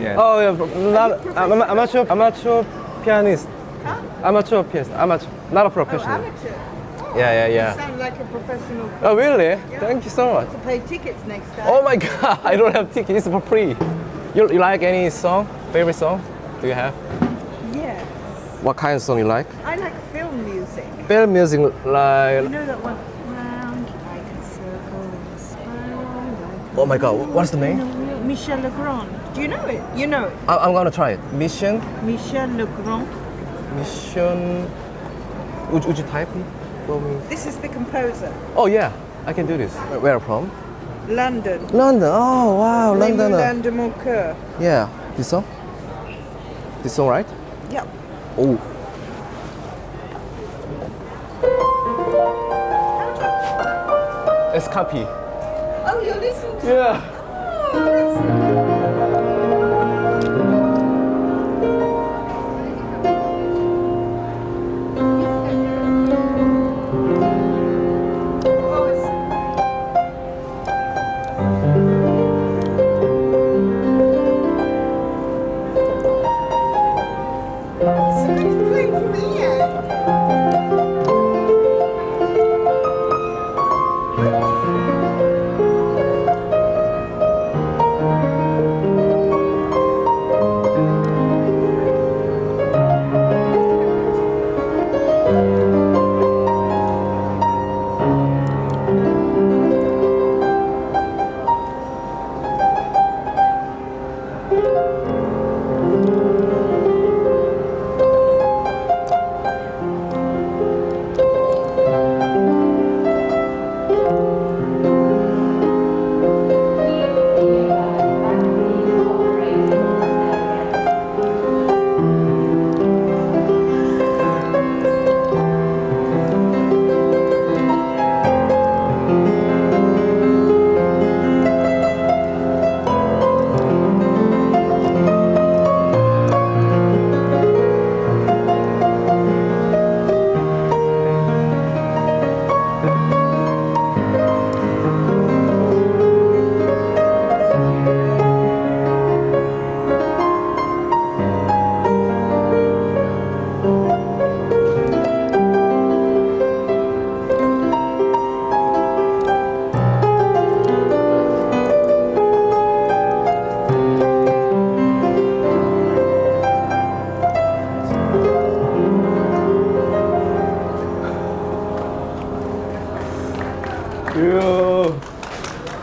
can. Oh yeah, not amateur pianist. Huh? Amateur pianist. Amateur, not a professional. Amateur. Yeah. You sound like a professional. Oh really? Yeah. Thank you so much. To pay tickets next time. Oh my god, I don't have tickets. It's for free. You like any song? Favorite song? Do you have? Yes. What kind of song you like? I like film music. Film music like. You know that one? Round like a circle, a spiral. Like Oh my god, what's the name? Michel Legrand. Do you know it? You know it. I'm gonna try it. Mission. Michel Legrand. Mission. Would you type it for me? This is the composer. Oh yeah, I can do this. Where from? London. London. Oh wow, Les London. Moulins de mon cœur. Yeah, this song. This song, right? Yep. Oh. It's copy. Oh, you're listening to Yeah. Oh, that's... Oh, it's... Somebody's playing for me yet.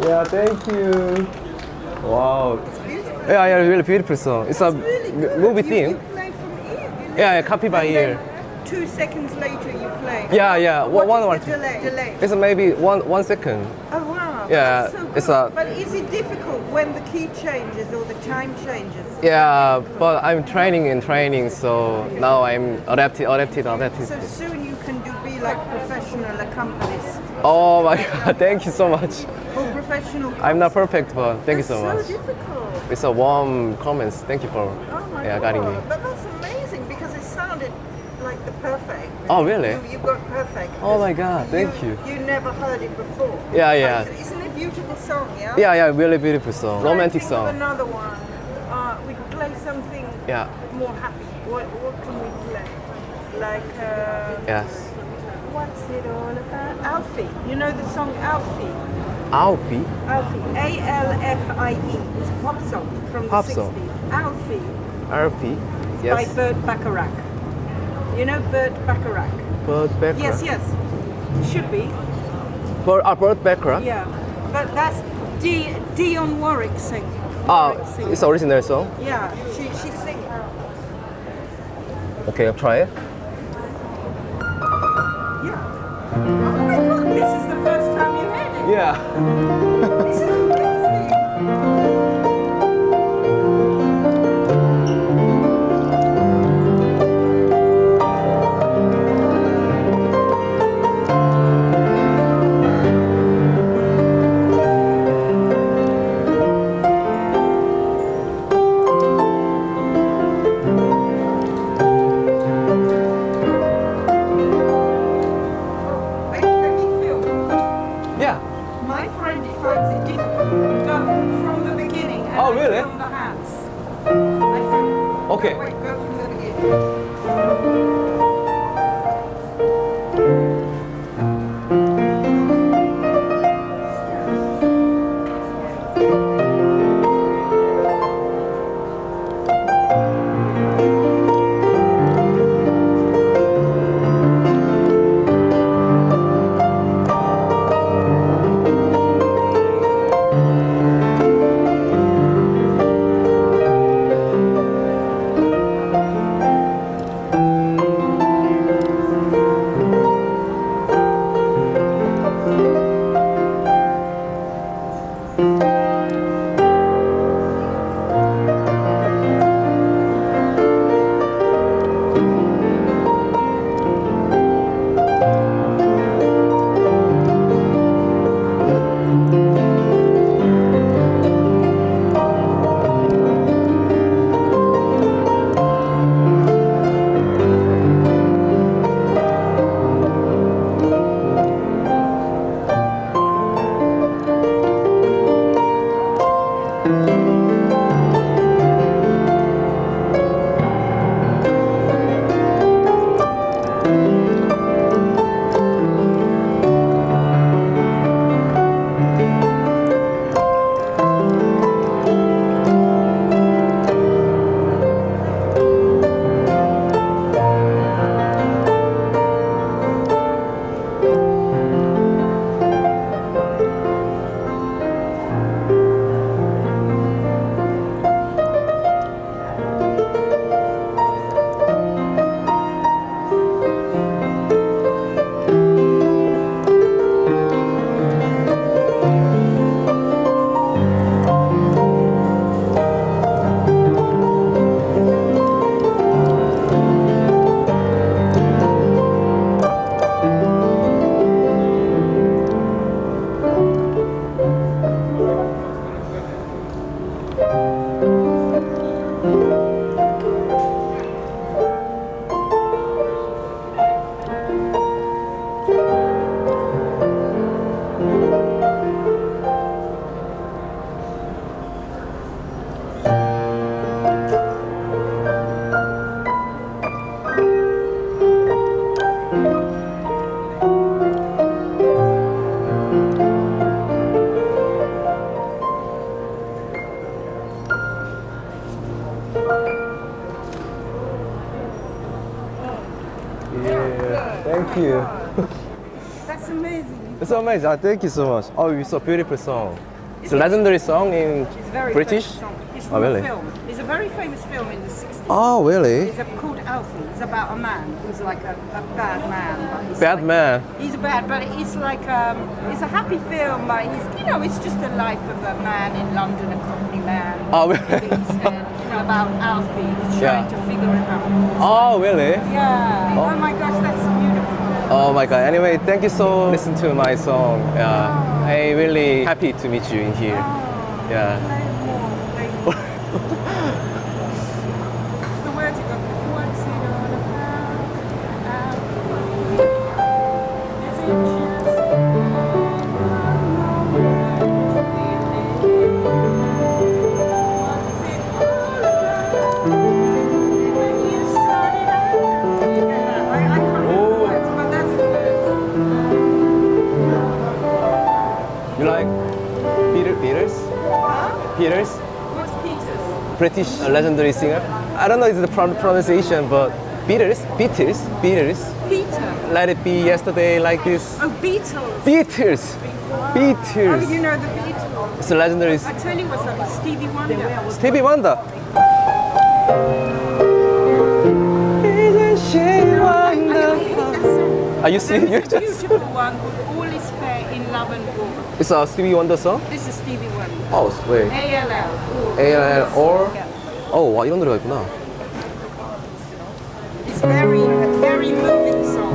Yeah, thank you. Wow. Yeah, really beautiful song. It's a Really good. movie You theme. play from ear. You Yeah, listen. copy by And ear. then 2 seconds later you play. Yeah. What One is or the two. delay? It's maybe one second. Oh wow. Yeah, That's so it's good. a- But is it difficult when the key changes or the time changes? Yeah, but I'm training, so now I'm adapted. So soon you can be like professional accompanist Oh my god, thank you so much. or professional. I'm not perfect, but thank you That's so much. So difficult. It's a warm comments. Thank you for Oh my guiding me. god. But that's amazing because it sounded like the perfect. Oh really? You got perfect. Oh my god, thank you. You never heard it before. Yeah. Isn't it a beautiful song, yeah? Yeah, really beautiful song. Romantic Think of song. another one. We could play something Yeah. more happy. What can we play? Like, Yes. what's it all about? Alfie. You know the song Alfie? Alfie. Alfie. A-L-F-I-E. It's a pop song from Pop the 60s. song. Alfie. Alfie. By Yes. Burt Bacharach. You know Burt Bacharach? Burt Bacharach. Yes. Should be. Burt Bacharach. Yeah. But that's Dionne Warwick sing. Ah, Warwick sing. it's original song. Yeah, she sings. Okay, I'll try it. Yeah. Oh my god, this is the first time you heard it. Yeah. This is amazing. Let me feel. Yeah. My friend finds it difficult Okay. Wait, go through that again. Yeah, thank you. That's amazing. It's amazing. Thank you so much. Oh, it's a beautiful song. It's a legendary song in It's very British. famous song. It's Oh, from really? a film. It's a very famous film in the 60s. Oh, really? It's called Alfie. It's about a man who's like a bad man. But he's Bad like, man. He's bad, but it's like it's a happy film. But it's just the life of a man in London, a Cockney man. Oh, really? About Alfie. He's trying to figure it out. Oh, really? Yeah. Oh my gosh, that's beautiful. Oh my god. Anyway, thank you so much. Listen to my song. Yeah. I'm really happy to meet you in here. Yeah. Play more. The words you go. What's it all about? Alfie? Is it just one moment we live? What's it all about? When you started out, I can't remember the words, but that's the words. You like Peters? Huh? Peters? What's Peter's? British legendary singer. I don't know it's the pronunciation, but Peters. Peter. Let it be yesterday like this. Oh, Beatles. Peters. Oh, Peters. you know the Beatles. It's a legendary. I tell you what's up, it's Stevie Wonder. Stevie Wonder. I hate that song. Are you serious? There's a beautiful one called All Is Fair in Love and War. It's a Stevie Wonder song? This is Stevie Wonder. Oh, wait. ALL. ALL or? Yeah. 어, 와, 이런 노래가 있구나. It's very, very moving song.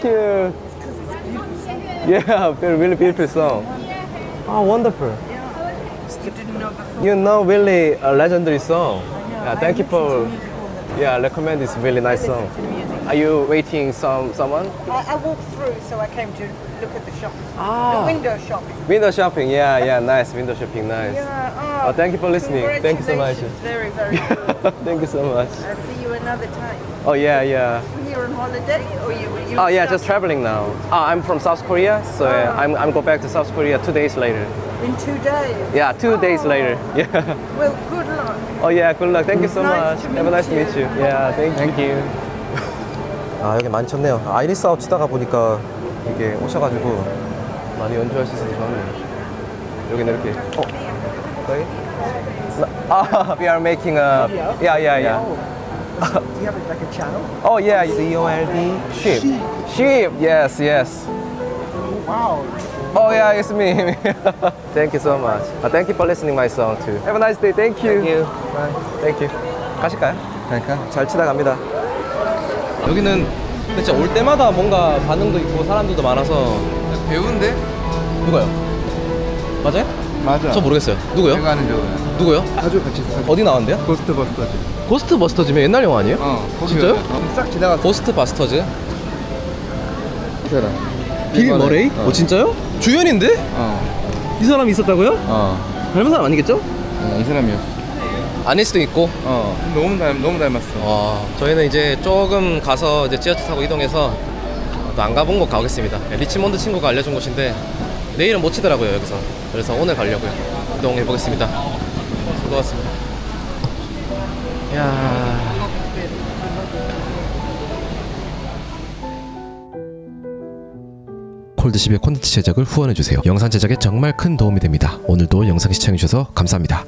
Thank you. Yeah, really beautiful song. Oh, wonderful. You didn't know before. You know, really a legendary song. Yeah, thank you for. Yeah, recommend this really nice song. Are you waiting someone? I walked through, so I came to look at the shops. Ah. The window shopping. Window shopping. Yeah, nice. Window shopping, nice. Yeah. Oh, thank you for listening. Thank you so much. Congratulations. Very, very good. Thank you so much. I'll see you another time. Oh yeah. You're on holiday, or you? Oh yeah, just traveling now. I'm from South Korea, so I'm go back to South Korea 2 days later. In 2 days. Yeah, 2 days later. Yeah. Well, good luck. Oh yeah, good luck. Thank you so Nice much. to Have a nice to meet meet you. you. Yeah, thank you. 아 여기 많이 쳤네요. 아이리스 아웃 치다가 보니까 이게 오셔가지고 많이 연주할 수 있어서 좋네요. 여기는 이렇게. 저희? We are making a. Yeah. Do you have like a channel? Oh yeah, COLD. Sheep. Yes. Wow. Oh yeah, it's me. Thank you so much. Thank you for listening my song too. Have a nice day. Thank you. Bye. Thank you. 가실까요? 갈까? 잘 치다 갑니다. 여기는 진짜 올 때마다 뭔가 반응도 있고 사람들도 많아서. 배우인데? 누가요? 맞아요? 맞아. 저 모르겠어요. 누구요? 내가 아는 배우야. 누구요? 아주 같이 있어. 어디 나왔는데요? 고스트 버스터즈. 고스트 버스터즈면 옛날 영화 아니에요? 거기 진짜요? 싹 지나갔어. 고스트 버스터즈? 이 사람. 빌 이번에. 머레이? 진짜요? 주연인데? 이 사람이 있었다고요? 닮은 사람 아니겠죠? 이 사람이었어. 아닐 수도 있고. 너무 닮았어. 저희는 이제 조금 가서 이제 지하철 타고 이동해서 또 안 가본 곳 가보겠습니다. 리치몬드 친구가 알려준 곳인데 내일은 못 치더라고요 여기서. 그래서 오늘 가려고요. 이동해 보겠습니다. 수고하셨습니다. 야. 콜드쉽의 콘텐츠 제작을 후원해주세요. 영상 제작에 정말 큰 도움이 됩니다. 오늘도 영상 시청해주셔서 감사합니다.